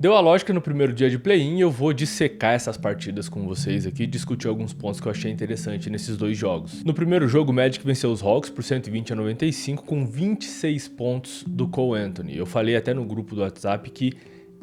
Deu a lógica no primeiro dia de play-in e eu vou dissecar essas partidas com vocês aqui e discutir alguns pontos que eu achei interessante nesses dois jogos. No primeiro jogo, o Magic venceu os Hawks por 120-95 com 26 pontos do Cole Anthony. Eu falei até no grupo do WhatsApp que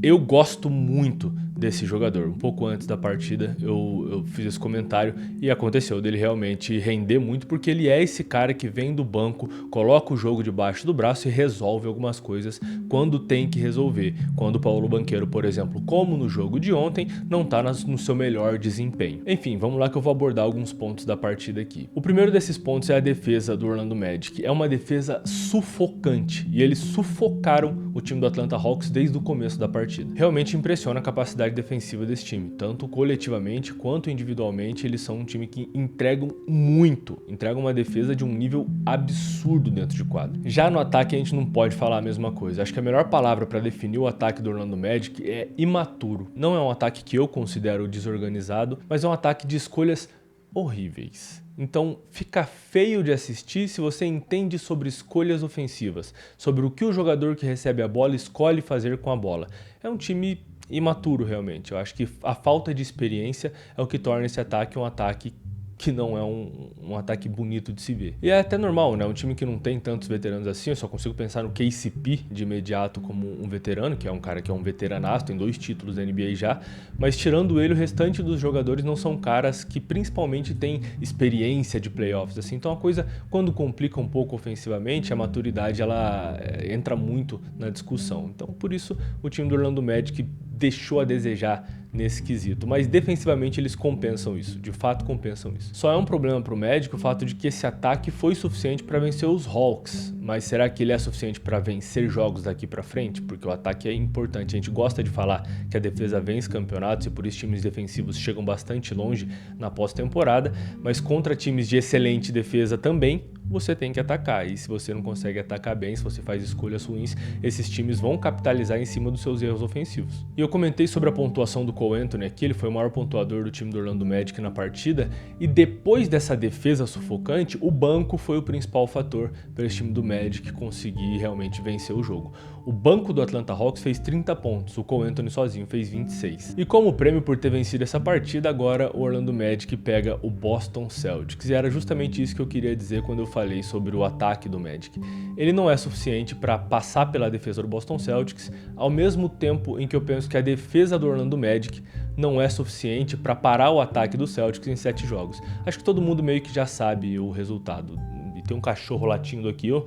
eu gosto muito desse jogador. Um pouco antes da partida eu fiz esse comentário e aconteceu dele realmente render muito, porque ele é esse cara que vem do banco, coloca o jogo debaixo do braço e resolve algumas coisas quando tem que resolver. Quando o Paulo Banchero, por exemplo, como no jogo de ontem, não tá no seu melhor desempenho. Enfim, vamos lá que eu vou abordar alguns pontos da partida aqui. O primeiro desses pontos é a defesa do Orlando Magic. É uma defesa sufocante e eles sufocaram o time do Atlanta Hawks desde o começo da partida. Realmente impressiona a capacidade defensiva desse time, tanto coletivamente quanto individualmente. Eles são um time que entregam muito, entregam uma defesa de um nível absurdo dentro de quadro. Já no ataque a gente não pode falar a mesma coisa. Acho que a melhor palavra para definir o ataque do Orlando Magic é imaturo. Não é um ataque que eu considero desorganizado, mas é um ataque de escolhas horríveis. Então fica feio de assistir se você entende sobre escolhas ofensivas, sobre o que o jogador que recebe a bola escolhe fazer com a bola. É um time imaturo realmente. Eu acho que a falta de experiência é o que torna esse ataque um ataque que não é um ataque bonito de se ver. E é até normal, né? Um time que não tem tantos veteranos assim, eu só consigo pensar no KCP de imediato como um veterano, que é um cara que é um veteranaço, tem 2 títulos da NBA já, mas tirando ele, o restante dos jogadores não são caras que principalmente têm experiência de playoffs, assim. Então a coisa, quando complica um pouco ofensivamente, a maturidade ela entra muito na discussão. Então por isso o time do Orlando Magic deixou a desejar nesse quesito, mas defensivamente eles compensam isso, de fato compensam isso. Só é um problema para o Magic o fato de que esse ataque foi suficiente para vencer os Hawks, mas será que ele é suficiente para vencer jogos daqui para frente? Porque o ataque é importante, a gente gosta de falar que a defesa vence campeonatos e por isso times defensivos chegam bastante longe na pós-temporada, mas contra times de excelente defesa também, você tem que atacar, e se você não consegue atacar bem, se você faz escolhas ruins, esses times vão capitalizar em cima dos seus erros ofensivos. E eu comentei sobre a pontuação do Cole Anthony aqui, ele foi o maior pontuador do time do Orlando Magic na partida, e depois dessa defesa sufocante, o banco foi o principal fator para esse time do Magic conseguir realmente vencer o jogo. O banco do Atlanta Hawks fez 30 pontos, o Cole Anthony sozinho fez 26. E como prêmio por ter vencido essa partida, agora o Orlando Magic pega o Boston Celtics, e era justamente isso que eu queria dizer quando eu falei sobre o ataque do Magic. Ele não é suficiente para passar pela defesa do Boston Celtics, ao mesmo tempo em que eu penso que a defesa do Orlando Magic não é suficiente para parar o ataque do Celtics em 7 jogos. Acho que todo mundo meio que já sabe o resultado. E tem um cachorro latindo aqui, ó.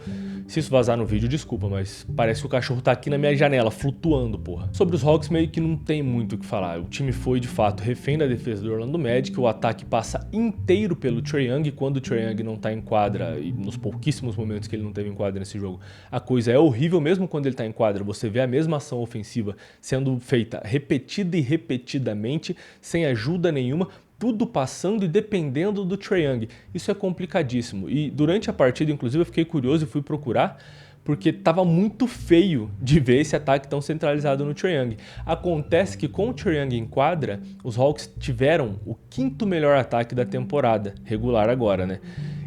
Se isso vazar no vídeo, desculpa, mas parece que o cachorro tá aqui na minha janela, flutuando, porra. Sobre os Hawks, meio que não tem muito o que falar. O time foi, de fato, refém da defesa do Orlando Magic. O ataque passa inteiro pelo Trae Young. Quando o Trae Young não tá em quadra, e nos pouquíssimos momentos que ele não teve em quadra nesse jogo, a coisa é horrível. Mesmo quando ele tá em quadra, você vê a mesma ação ofensiva sendo feita repetida e repetidamente, sem ajuda nenhuma, tudo passando e dependendo do Trae Young. Isso é complicadíssimo. E durante a partida, inclusive, eu fiquei curioso e fui procurar, porque estava muito feio de ver esse ataque tão centralizado no Trae Young. Acontece que com o Trae Young em quadra, os Hawks tiveram o 5º melhor ataque da temporada, regular agora, né?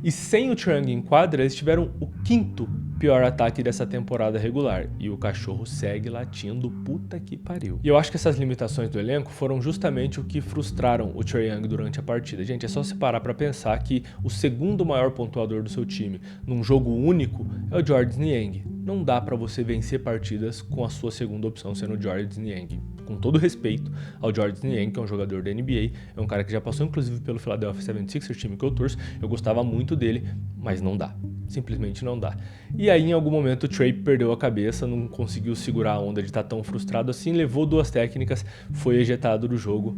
E sem o Trae Young em quadra, eles tiveram o 5º pior ataque dessa temporada regular. E o cachorro segue latindo, puta que pariu. E eu acho que essas limitações do elenco foram justamente o que frustraram o Trae Young durante a partida. Gente, é só se parar pra pensar que o segundo maior pontuador do seu time num jogo único é o Georges Niang. Não dá pra você vencer partidas com a sua segunda opção sendo o Georges Niang. Com todo respeito ao Georges Niang, que é um jogador da NBA, é um cara que já passou inclusive pelo Philadelphia 76ers, time que eu torço, eu gostava muito dele, mas não dá. Simplesmente não dá. E aí, em algum momento, o Trae perdeu a cabeça, não conseguiu segurar a onda de estar tão frustrado assim, levou 2 técnicas, foi ejetado do jogo.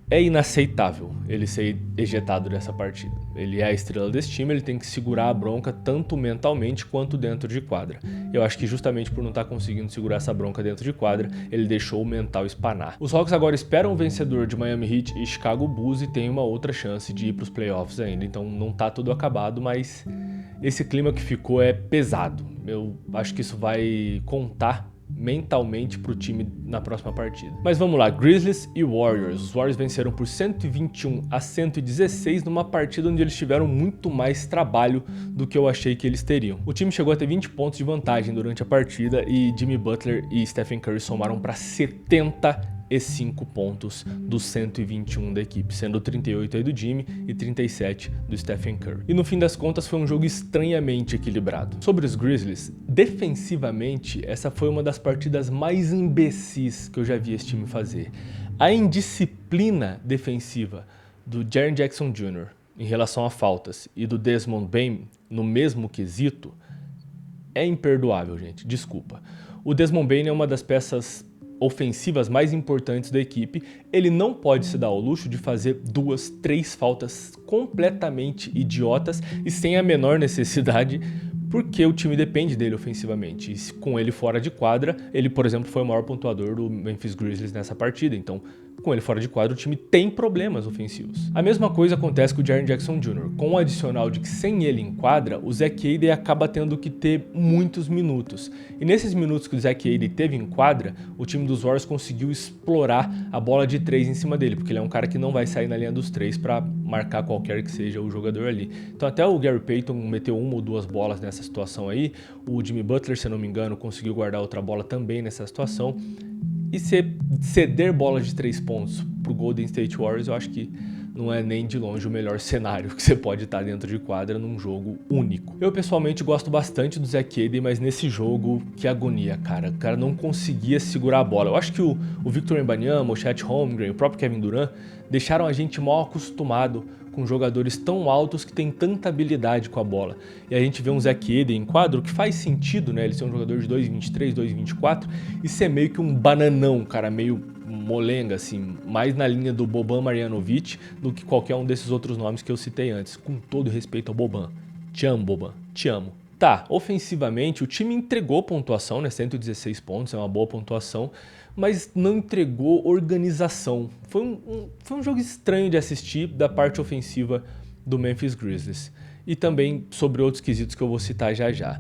É inaceitável ele ser ejetado dessa partida. Ele é a estrela desse time, ele tem que segurar a bronca tanto mentalmente quanto dentro de quadra. Eu acho que justamente por não estar conseguindo segurar essa bronca dentro de quadra, ele deixou o mental espanar. Os Hawks agora esperam o vencedor de Miami Heat e Chicago Bulls e tem uma outra chance de ir para os playoffs ainda. Então não tá tudo acabado, mas esse clima que ficou é pesado. Eu acho que isso vai contar mentalmente para o time na próxima partida. Mas vamos lá, Grizzlies e Warriors. Os Warriors venceram por 121-116 numa partida onde eles tiveram muito mais trabalho do que eu achei que eles teriam. O time chegou a ter 20 pontos de vantagem durante a partida e Jimmy Butler e Stephen Curry somaram para 75 pontos dos 121 da equipe, sendo 38 aí do Jimmy e 37 do Stephen Curry. E no fim das contas foi um jogo estranhamente equilibrado. Sobre os Grizzlies, defensivamente, essa foi uma das partidas mais imbecis que eu já vi esse time fazer. A indisciplina defensiva do Jaren Jackson Jr. em relação a faltas e do Desmond Bane no mesmo quesito é imperdoável, gente, desculpa. O Desmond Bane é uma das peças ofensivas mais importantes da equipe, ele não pode se dar ao luxo de fazer 2, 3 faltas completamente idiotas e sem a menor necessidade, porque o time depende dele ofensivamente. E com ele fora de quadra, ele, por exemplo, foi o maior pontuador do Memphis Grizzlies nessa partida, então com ele fora de quadra, o time tem problemas ofensivos. A mesma coisa acontece com o Jaren Jackson Jr., com o adicional de que sem ele em quadra, o Zach Edey acaba tendo que ter muitos minutos. E nesses minutos que o Zach Edey teve em quadra, o time dos Warriors conseguiu explorar a bola de 3 em cima dele, porque ele é um cara que não vai sair na linha dos 3 para marcar qualquer que seja o jogador ali. Então até o Gary Payton meteu 1 ou 2 bolas nessa situação aí, o Jimmy Butler, se não me engano, conseguiu guardar outra bola também nessa situação. E ceder bolas de 3 pontos pro Golden State Warriors, eu acho que não é nem de longe o melhor cenário que você pode estar dentro de quadra num jogo único. Eu pessoalmente gosto bastante do Zach Edey, mas nesse jogo, que agonia, cara. O cara não conseguia segurar a bola. Eu acho que o Victor Wembanyama, o Chet Holmgren, o próprio Kevin Durant deixaram a gente mal acostumado com jogadores tão altos que tem tanta habilidade com a bola. E a gente vê um Zach Edey em quadro, que faz sentido, né? Ele ser um jogador de 2,23, 2,24 e ser meio que um bananão, cara, meio molenga, assim, mais na linha do Boban Marjanovic do que qualquer um desses outros nomes que eu citei antes. Com todo respeito ao Boban. Te amo, Boban. Te amo. Tá, ofensivamente, o time entregou pontuação, né? 116 pontos, é uma boa pontuação, mas não entregou organização. Foi um jogo estranho de assistir da parte ofensiva do Memphis Grizzlies. E também sobre outros quesitos que eu vou citar já já.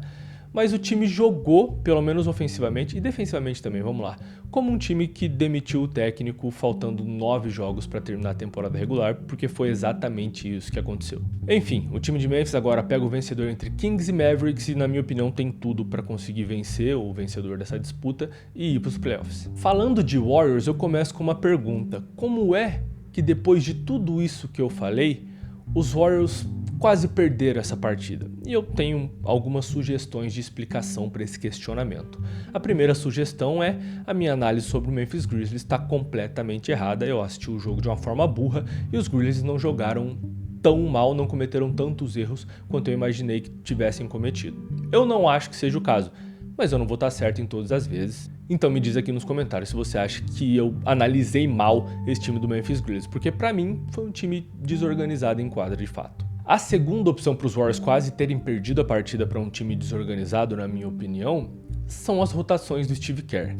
Mas o time jogou, pelo menos ofensivamente e defensivamente também, vamos lá, como um time que demitiu o técnico faltando 9 jogos para terminar a temporada regular, porque foi exatamente isso que aconteceu. Enfim, o time de Memphis agora pega o vencedor entre Kings e Mavericks e, na minha opinião, tem tudo para conseguir vencer o vencedor dessa disputa e ir para os playoffs. Falando de Warriors, eu começo com uma pergunta. Como é que depois de tudo isso que eu falei, os Warriors quase perderam essa partida? E eu tenho algumas sugestões de explicação para esse questionamento. A primeira sugestão é a minha análise sobre o Memphis Grizzlies está completamente errada. Eu assisti o jogo de uma forma burra e os Grizzlies não jogaram tão mal, não cometeram tantos erros quanto eu imaginei que tivessem cometido. Eu não acho que seja o caso, mas eu não vou estar certo em todas as vezes. Então me diz aqui nos comentários se você acha que eu analisei mal esse time do Memphis Grizzlies, porque para mim foi um time desorganizado em quadra de fato. A segunda opção para os Warriors quase terem perdido a partida para um time desorganizado, na minha opinião, são as rotações do Steve Kerr.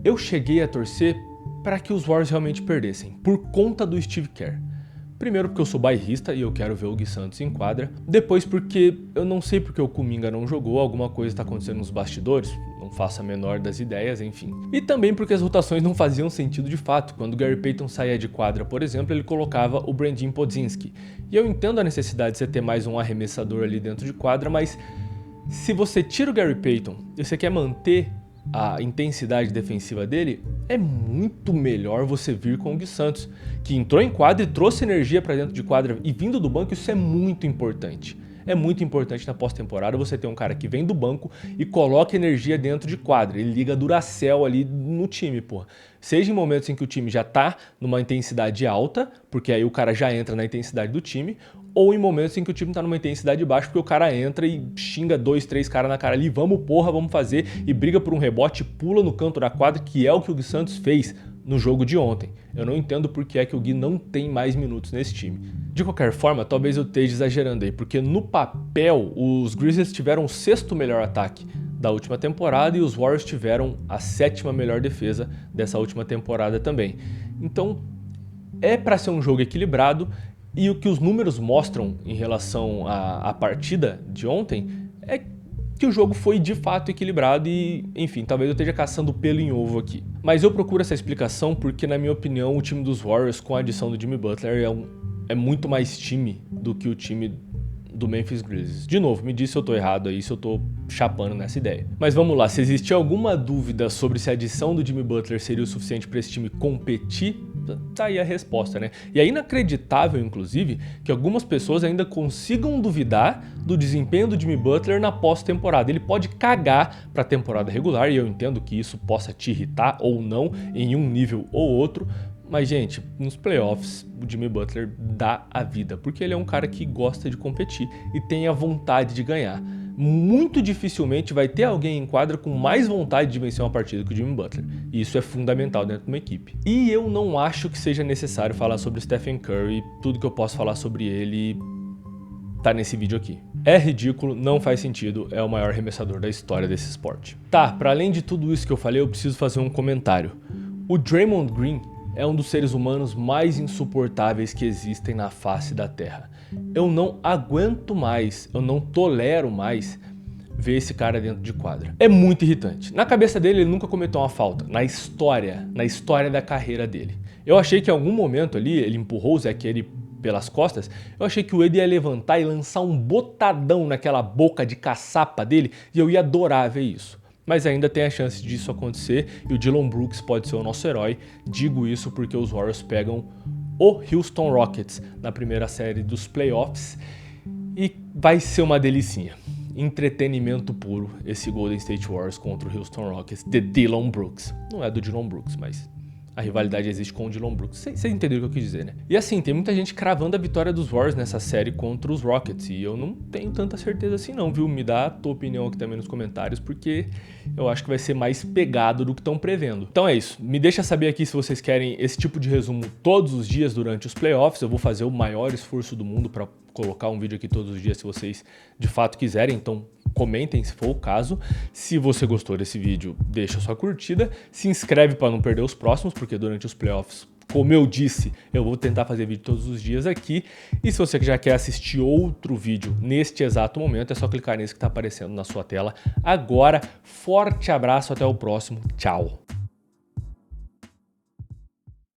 Eu cheguei a torcer para que os Warriors realmente perdessem, por conta do Steve Kerr. Primeiro porque eu sou bairrista e eu quero ver o Gui Santos em quadra. Depois porque eu não sei porque o Kuminga não jogou, alguma coisa está acontecendo nos bastidores, não faço a menor das ideias, enfim. E também porque as rotações não faziam sentido de fato. Quando o Gary Payton saía de quadra, por exemplo, ele colocava o Brandin Podzinski. E eu entendo a necessidade de você ter mais um arremessador ali dentro de quadra, mas se você tira o Gary Payton e você quer manter a intensidade defensiva dele, é muito melhor você vir com o Gui Santos, que entrou em quadra e trouxe energia para dentro de quadra, e vindo do banco isso é muito importante. É muito importante na pós-temporada você ter um cara que vem do banco e coloca energia dentro de quadra. Ele liga Duracell ali no time, pô. Seja em momentos em que o time já tá numa intensidade alta, porque aí o cara já entra na intensidade do time, ou em momentos em que o time tá numa intensidade baixa, porque o cara entra e xinga 2, 3 caras na cara ali, vamos porra, vamos fazer, e briga por um rebote, pula no canto da quadra, que é o que o Gui Santos fez no jogo de ontem. Eu não entendo por que é que o Gui não tem mais minutos nesse time. De qualquer forma, talvez eu esteja exagerando aí, porque no papel os Grizzlies tiveram o 6º melhor ataque da última temporada e os Warriors tiveram a 7ª melhor defesa dessa última temporada também. Então é para ser um jogo equilibrado, e o que os números mostram em relação à partida de ontem é que o jogo foi de fato equilibrado e, enfim, talvez eu esteja caçando pelo em ovo aqui. Mas eu procuro essa explicação porque, na minha opinião, o time dos Warriors, com a adição do Jimmy Butler, é muito mais time do que o time do Memphis Grizzlies. De novo, me diz se eu tô errado aí, se eu tô chapando nessa ideia. Mas vamos lá, se existia alguma dúvida sobre se a adição do Jimmy Butler seria o suficiente para esse time competir, tá aí a resposta, né? E é inacreditável, inclusive, que algumas pessoas ainda consigam duvidar do desempenho do Jimmy Butler na pós-temporada. Ele pode cagar pra temporada regular, e eu entendo que isso possa te irritar ou não, em um nível ou outro, mas, gente, nos playoffs, o Jimmy Butler dá a vida, porque ele é um cara que gosta de competir e tem a vontade de ganhar. Muito dificilmente vai ter alguém em quadra com mais vontade de vencer uma partida que o Jimmy Butler. E isso é fundamental dentro de uma equipe. E eu não acho que seja necessário falar sobre Stephen Curry. Tudo que eu posso falar sobre ele tá nesse vídeo aqui. É ridículo, não faz sentido, é o maior arremessador da história desse esporte. Tá, para além de tudo isso que eu falei, eu preciso fazer um comentário. O Draymond Green é um dos seres humanos mais insuportáveis que existem na face da Terra. Eu não aguento mais, eu não tolero mais ver esse cara dentro de quadra. É muito irritante. Na cabeça dele, ele nunca cometeu uma falta. Na história da carreira dele. Eu achei que em algum momento ali, ele empurrou o Zach Edey pelas costas, eu achei que o Edey ia levantar e lançar um botadão naquela boca de caçapa dele, e eu ia adorar ver isso. Mas ainda tem a chance disso acontecer e o Dillon Brooks pode ser o nosso herói. Digo isso porque os Warriors pegam o Houston Rockets na primeira série dos playoffs e vai ser uma delicinha. Entretenimento puro esse Golden State Warriors contra o Houston Rockets de Dillon Brooks. Não é do Dillon Brooks, mas a rivalidade existe com o Dillon Brooks. Vocês entenderam o que eu quis dizer, né? E assim, tem muita gente cravando a vitória dos Warriors nessa série contra os Rockets. E eu não tenho tanta certeza assim não, viu? Me dá a tua opinião aqui também nos comentários, porque eu acho que vai ser mais pegado do que estão prevendo. Então é isso. Me deixa saber aqui se vocês querem esse tipo de resumo todos os dias durante os playoffs. Eu vou fazer o maior esforço do mundo para colocar um vídeo aqui todos os dias se vocês de fato quiserem. Então comentem se for o caso. Se você gostou desse vídeo, deixa sua curtida. Se inscreve para não perder os próximos, porque durante os playoffs, como eu disse, eu vou tentar fazer vídeo todos os dias aqui. E se você já quer assistir outro vídeo neste exato momento, é só clicar nesse que está aparecendo na sua tela agora. Forte abraço, até o próximo. Tchau!